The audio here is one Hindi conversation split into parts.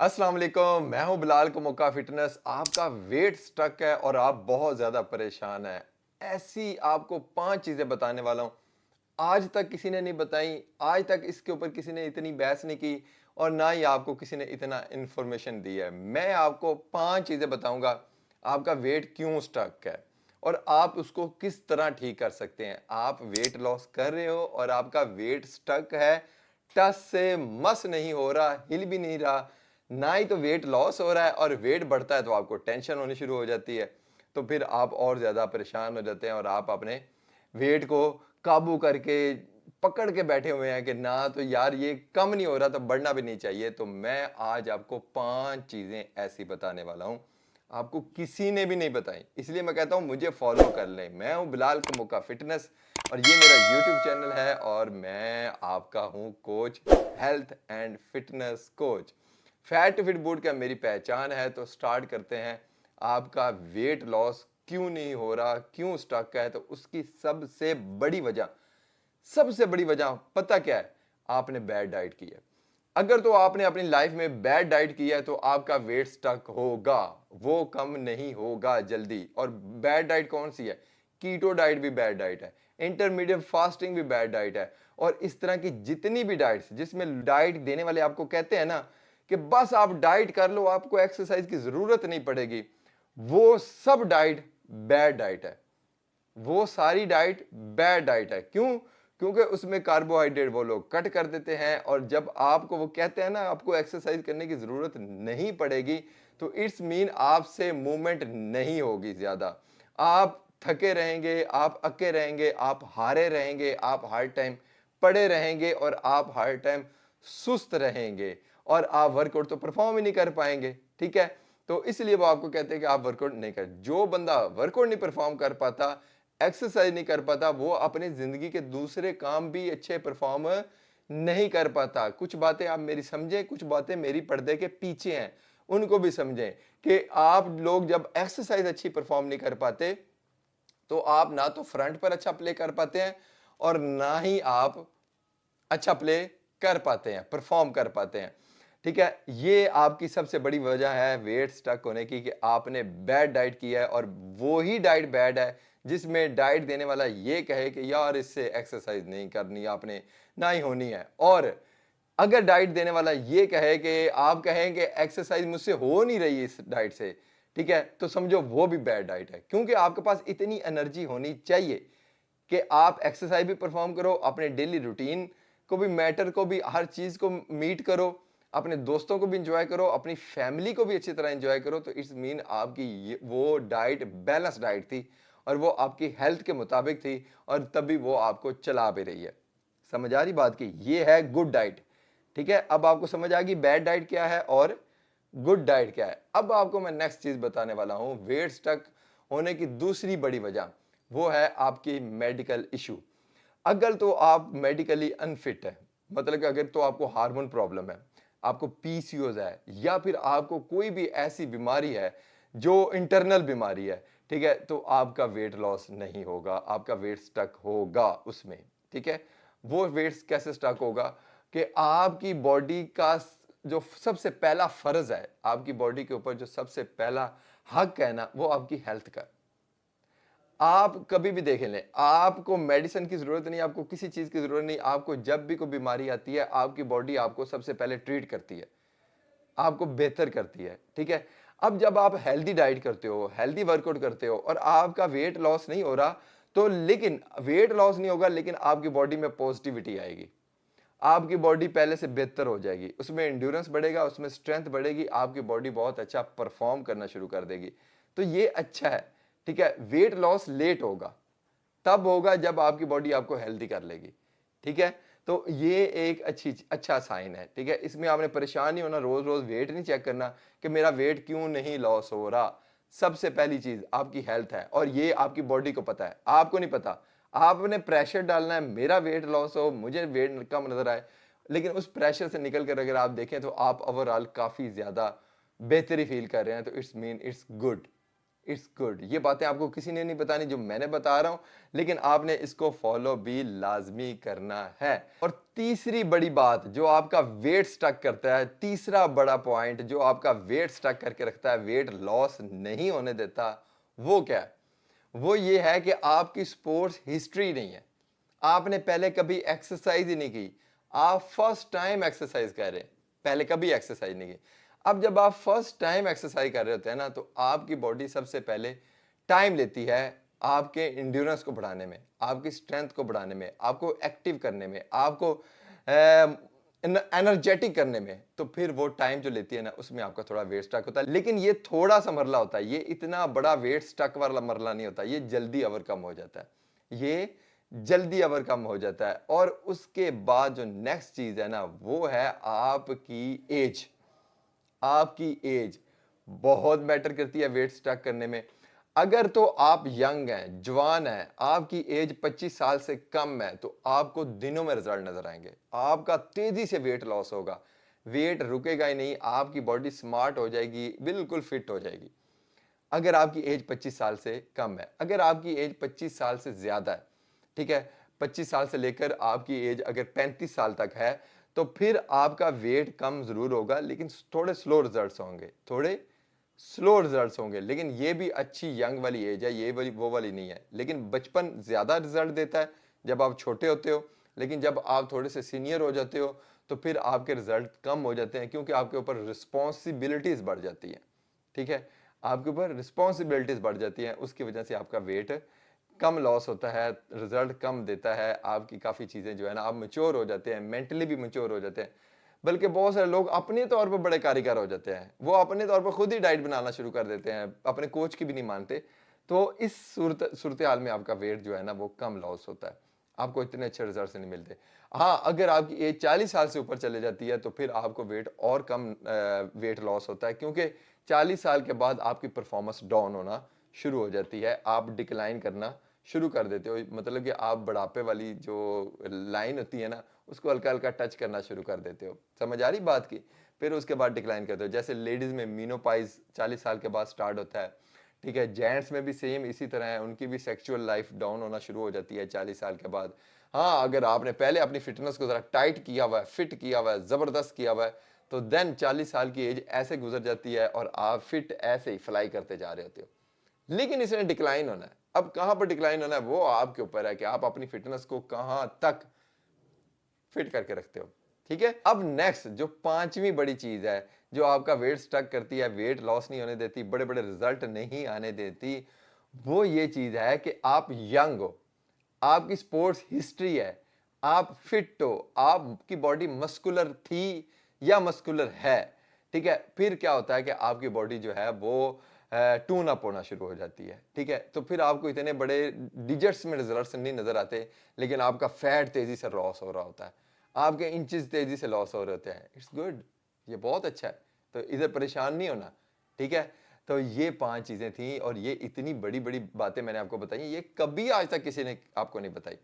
अस्सलाम वालेकुम, मैं हूं बिलाल कुमुक्का फिटनेस। आपका वेट स्टक है और आप बहुत ज़्यादा परेशान हैं। ऐसी आपको 5 चीज़ें बताने वाला हूं। आज तक किसी ने नहीं बताई, आज तक इसके ऊपर किसी ने इतनी बहस नहीं की और ना ही आपको किसी ने इतना इन्फॉर्मेशन दी है। मैं आपको 5 चीज़ें बताऊंगा, आपका वेट क्यों स्टक है और आप उसको किस तरह ठीक कर सकते हैं। आप वेट लॉस कर रहे हो और आपका वेट स्टक है, टस से मस नहीं हो रहा, हिल भी नहीं रहा, ना ही तो वेट लॉस हो रहा है और वेट बढ़ता है तो आपको टेंशन होनी शुरू हो जाती है। तो फिर आप और ज़्यादा परेशान हो जाते हैं और आप अपने वेट को काबू करके पकड़ के बैठे हुए हैं कि ना तो यार ये कम नहीं हो रहा तो बढ़ना भी नहीं चाहिए। तो मैं आज आपको 5 चीज़ें ऐसी बताने वाला हूँ, आपको किसी ने भी नहीं बताई, इसलिए मैं कहता हूँ मुझे फॉलो कर लें। मैं हूँ बिलाल कुमुक्का फिटनेस और ये मेरा यूट्यूब चैनल है और मैं आपका हूँ coach, health and fitness coach. Fat to fit boot का मेरी पहचान है। तो स्टार्ट करते हैं। आपका वेट लॉस क्यों नहीं हो रहा, क्यों स्टक है? तो उसकी सबसे बड़ी वजह पता क्या है? आपने बैड डाइट की है। अगर तो आपने अपनी लाइफ में बैड डाइट की है तो आपका वेट स्टक होगा, वो कम नहीं होगा जल्दी। और बैड डाइट कौन सी है? कीटो डाइट भी बैड डाइट है, इंटरमीडिएट फास्टिंग भी बैड डाइट है और इस तरह की जितनी भी डाइट्स जिसमें डाइट देने वाले आपको कहते हैं ना कि बस आप डाइट कर लो, आपको एक्सरसाइज की जरूरत नहीं पड़ेगी, वो सब डाइट बैड डाइट है। वो सारी डाइट बैड डाइट है। क्यों? क्योंकि उसमें कार्बोहाइड्रेट वो लोग कट कर देते हैं और जब आपको वो कहते हैं ना आपको एक्सरसाइज करने की जरूरत नहीं पड़ेगी, तो इट्स मीन आपसे मूवमेंट नहीं होगी ज्यादा। आप थके रहेंगे, आप अके रहेंगे, आप हारे रहेंगे, आप हर टाइम पड़े रहेंगे और आप हर टाइम सुस्त रहेंगे और आप वर्कआउट तो परफॉर्म ही नहीं कर पाएंगे। ठीक है, तो इसलिए वो आपको कहते हैं कि आप वर्कआउट नहीं कर। जो बंदा वर्कआउट नहीं परफॉर्म कर पाता, एक्सरसाइज नहीं कर पाता, वो अपनी जिंदगी के दूसरे काम भी अच्छे परफॉर्म नहीं कर पाता। कुछ बातें आप मेरी समझें, कुछ बातें मेरी पर्दे के पीछे हैं, उनको भी समझें कि आप लोग जब एक्सरसाइज अच्छी परफॉर्म नहीं कर पाते तो आप ना तो फ्रंट पर अच्छा प्ले कर पाते हैं और ना ही आप अच्छा प्ले कर पाते हैं, परफॉर्म कर पाते हैं। ठीक है, ये आपकी सबसे बड़ी वजह है वेट स्टक होने की कि आपने बैड डाइट की है और वो ही डाइट बैड है जिसमें डाइट देने वाला ये कहे कि यार इससे एक्सरसाइज नहीं करनी आपने, ना ही होनी है। और अगर डाइट देने वाला ये कहे कि आप कहें कि एक्सरसाइज मुझसे हो नहीं रही इस डाइट से, ठीक है, तो समझो वो भी बैड डाइट है। क्योंकि आपके पास इतनी एनर्जी होनी चाहिए कि आप एक्सरसाइज भी परफॉर्म करो, अपने डेली रूटीन को भी, मैटर को भी, हर चीज को मीट करो, अपने दोस्तों को भी इंजॉय करो, अपनी फैमिली को भी अच्छी तरह इंजॉय करो। तो इट्स मीन आपकी वो डाइट बैलेंस डाइट थी और वो आपकी हेल्थ के मुताबिक थी और तभी वो आपको चला भी रही है। समझ आ रही बात की? ये है गुड डाइट। ठीक है, अब आपको समझ आ गई बैड डाइट क्या है और गुड डाइट क्या है। अब आपको मैं नेक्स्ट चीज बताने वाला हूं। वेट स्टक होने की दूसरी बड़ी वजह वो है आपकी मेडिकल इशू। अगर तो आप मेडिकली अनफिट है, मतलब कि अगर तो आपको हार्मोन प्रॉब्लम है, आपको पीसीओएस है या फिर आपको कोई भी ऐसी बीमारी है जो इंटरनल बीमारी है, ठीक है, तो आपका वेट लॉस नहीं होगा, आपका वेट स्टक होगा उसमें। ठीक है, वो वेट कैसे स्टक होगा कि आपकी बॉडी का जो सबसे पहला फर्ज है, आपकी बॉडी के ऊपर जो सबसे पहला हक है ना, वो आपकी हेल्थ का। आप कभी भी देख लें, आपको मेडिसिन की जरूरत नहीं, आपको किसी चीज की जरूरत नहीं। आपको जब भी कोई बीमारी आती है, आपकी बॉडी आपको सबसे पहले ट्रीट करती है, आपको बेहतर करती है। ठीक है, अब जब आप हेल्दी डाइट करते हो, हेल्दी वर्कआउट करते हो और आपका वेट लॉस नहीं हो रहा, तो लेकिन वेट लॉस नहीं होगा लेकिन आपकी बॉडी में पॉजिटिविटी आएगी, आपकी बॉडी पहले से बेहतर हो जाएगी, उसमें एंड्योरेंस बढ़ेगा, उसमें स्ट्रेंथ बढ़ेगी, आपकी बॉडी बहुत अच्छा परफॉर्म करना शुरू कर देगी। तो ये अच्छा है। ठीक है, वेट लॉस लेट होगा, तब होगा जब आपकी बॉडी आपको हेल्दी कर लेगी। ठीक है, तो ये एक अच्छा साइन है। ठीक है, इसमें आपने परेशान नहीं होना, रोज रोज वेट नहीं चेक करना कि मेरा वेट क्यों नहीं लॉस हो रहा। सबसे पहली चीज आपकी हेल्थ है और ये आपकी बॉडी को पता है, आपको नहीं पता। आपने प्रेशर डालना है मेरा वेट लॉस हो, मुझे वेट कम नजर आए, लेकिन उस प्रेशर से निकल कर अगर आप देखें तो आप ओवरऑल काफी ज्यादा बेहतरी फील कर रहे हैं, तो it's mean it's good. It's good. ये बातें आपको किसी ने नहीं बतानी जो मैंने बता रहा हूं, लेकिन आपने इसको फॉलो भी लाजमी करना है। और तीसरी बड़ी बात जो आपका वेट स्टक करता है, तीसरा बड़ा पॉइंट जो आपका वेट स्टक करके रखता है, वेट लॉस नहीं होने देता, वो क्या है? वो ये है कि आपकी स्पोर्ट्स हिस्ट्री नहीं है। आपने पहले कभी एक्सरसाइज ही नहीं की, आप फर्स्ट टाइम एक्सरसाइज कर रहे हैं, पहले कभी एक्सरसाइज नहीं की। अब जब आप फर्स्ट टाइम एक्सरसाइज कर रहे होते हैं ना, तो आपकी बॉडी सबसे पहले टाइम लेती है आपके इंड्योरेंस को बढ़ाने में, आपकी स्ट्रेंथ को बढ़ाने में, आपको एक्टिव करने में, आपको एनर्जेटिक करने में। तो फिर वो टाइम जो लेती है ना, उसमें आपका थोड़ा वेट स्टक होता है, लेकिन ये थोड़ा सा मरला होता है, ये इतना बड़ा वेट स्टक वाला मरला नहीं होता, ये जल्दी ओवरकम हो जाता है, ये जल्दी ओवरकम हो जाता है। और उसके बाद जो नेक्स्ट चीज है ना, वो है आपकी एज। आपकी एज बहुत मैटर करती है वेट स्टक करने में। अगर तो आप यंग हैं, जवान हैं, आपकी एज 25 साल से कम है, तो आपको दिनों में रिजल्ट नजर आएंगे, आपका तेजी से वेट लॉस होगा, वेट रुकेगा ही नहीं, आपकी बॉडी स्मार्ट हो जाएगी, बिल्कुल फिट हो जाएगी। अगर आपकी एज 25 साल से कम है, अगर आपकी एज 25 साल से ज्यादा है, ठीक है, 25 साल से लेकर आपकी एज अगर 35 साल तक है, तो फिर आपका वेट कम जरूर होगा, लेकिन थोड़े स्लो रिजल्ट्स होंगे, थोड़े स्लो रिजल्ट्स होंगे। लेकिन ये भी अच्छी यंग वाली एज है, ये वाली वो वाली नहीं है। लेकिन बचपन ज्यादा रिजल्ट देता है जब आप छोटे होते हो, लेकिन जब आप थोड़े से सीनियर हो जाते हो, तो फिर आपके रिजल्ट कम हो जाते हैं, क्योंकि आपके ऊपर रिस्पॉन्सिबिलिटीज बढ़ जाती हैं। ठीक है, आपके ऊपर रिस्पॉन्सिबिलिटीज बढ़ जाती हैं, उसकी वजह से आपका वेट कम लॉस होता है, रिजल्ट कम देता है, आपकी काफ़ी चीज़ें जो है ना, आप मेच्योर हो जाते हैं, मेंटली भी मेच्योर हो जाते हैं। बल्कि बहुत सारे लोग अपने तौर पर बड़े कारीगर हो जाते हैं, वो अपने तौर पर खुद ही डाइट बनाना शुरू कर देते हैं, अपने कोच की भी नहीं मानते। तो इस सूरत हाल में आपका वेट जो है ना, वो कम लॉस होता है, आपको इतने अच्छे रिजल्ट नहीं मिलते। हाँ, अगर आपकी एज 40 साल से ऊपर चले जाती है, तो फिर आपको वेट और कम वेट लॉस होता है, क्योंकि 40 साल के बाद आपकी परफॉर्मेंस डाउन होना शुरू हो जाती है, आप डिक्लाइन करना शुरू कर देते हो, मतलब कि आप बुढ़ापे वाली जो लाइन होती है ना, उसको हल्का हल्का टच करना शुरू कर देते हो। समझ आ रही बात की? फिर उसके बाद डिक्लाइन करते हो। जैसे लेडीज में मीनोपाइज 40 साल के बाद स्टार्ट होता है, ठीक है, जेंट्स में भी सेम इसी तरह है, उनकी भी सेक्सुअल लाइफ डाउन होना शुरू हो जाती है 40 साल के बाद। हाँ, अगर आपने पहले अपनी फिटनेस को जरा टाइट किया हुआ है, फिट किया हुआ है, जबरदस्त किया हुआ है, तो देन 40 साल की एज ऐसे गुजर जाती है और आप फिट ऐसे ही फ्लाई करते जा रहे होते हो। लेकिन इसने डिक्लाइन होना है। अब कहां पर डिक्लाइन होना है, वो आपके ऊपर है कि आप अपनी फिटनेस को कहां तक फिट करके रखते हो। ठीक है, अब नेक्स्ट जो पांचवी बड़ी चीज है जो आपका वेट स्टक करती है, वेट लॉस नहीं होने देती, बड़े बड़े रिजल्ट नहीं आने देती, वो ये चीज है कि आप यंग हो, आपकी स्पोर्ट्स हिस्ट्री है, आप फिट हो, आपकी बॉडी मस्कुलर थी या मस्कुलर है। ठीक है, फिर क्या होता है कि आपकी बॉडी जो है वो टून अप होना शुरू हो जाती है। ठीक है, तो फिर आपको इतने बड़े डिजिट्स में रिजल्ट्स नहीं नजर आते, लेकिन आपका फैट तेजी से लॉस हो रहा होता है, आपके इंचेस तेजी से लॉस हो रहे होते हैं। इट्स गुड, ये बहुत अच्छा है, तो इधर परेशान नहीं होना। ठीक है, तो ये 5 चीजें थी, और ये इतनी बड़ी बड़ी बातें मैंने आपको बताई, ये कभी आज तक किसी ने आपको नहीं बताई।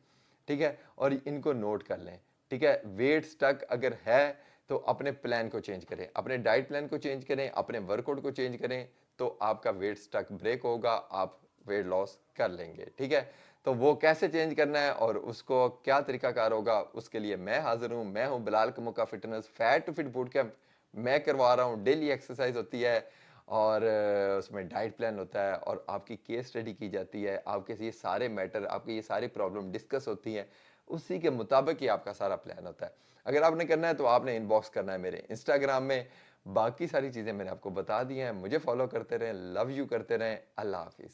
ठीक है, और इनको नोट कर लें। ठीक है, वेट स्टक अगर है तो अपने प्लान को चेंज करें, अपने डाइट प्लान को चेंज करें, अपने वर्कआउट को चेंज करें, तो आपका वेट स्टक ब्रेक होगा, आप वेट लॉस कर लेंगे। ठीक है, तो वो कैसे चेंज करना है और उसको क्या तरीकाकार होगा, उसके लिए मैं हाजिर हूं। मैं हूं बिलाल कमुका fitness fat to fit boot camp. मैं करवा रहा हूं, डेली एक्सरसाइज होती है, और उसमें डाइट प्लान होता है, और आपकी केस स्टडी की जाती है, आपके ये सारे मैटर, आपकी ये सारी प्रॉब्लम डिस्कस होती हैं, उसी के मुताबिक ही आपका सारा प्लान होता है। अगर आपने करना है तो आपने इनबॉक्स करना है मेरे इंस्टाग्राम में। बाकी सारी चीज़ें मैंने आपको बता दी हैं। मुझे फॉलो करते रहें, लव यू करते रहें। अल्लाह हाफिज़।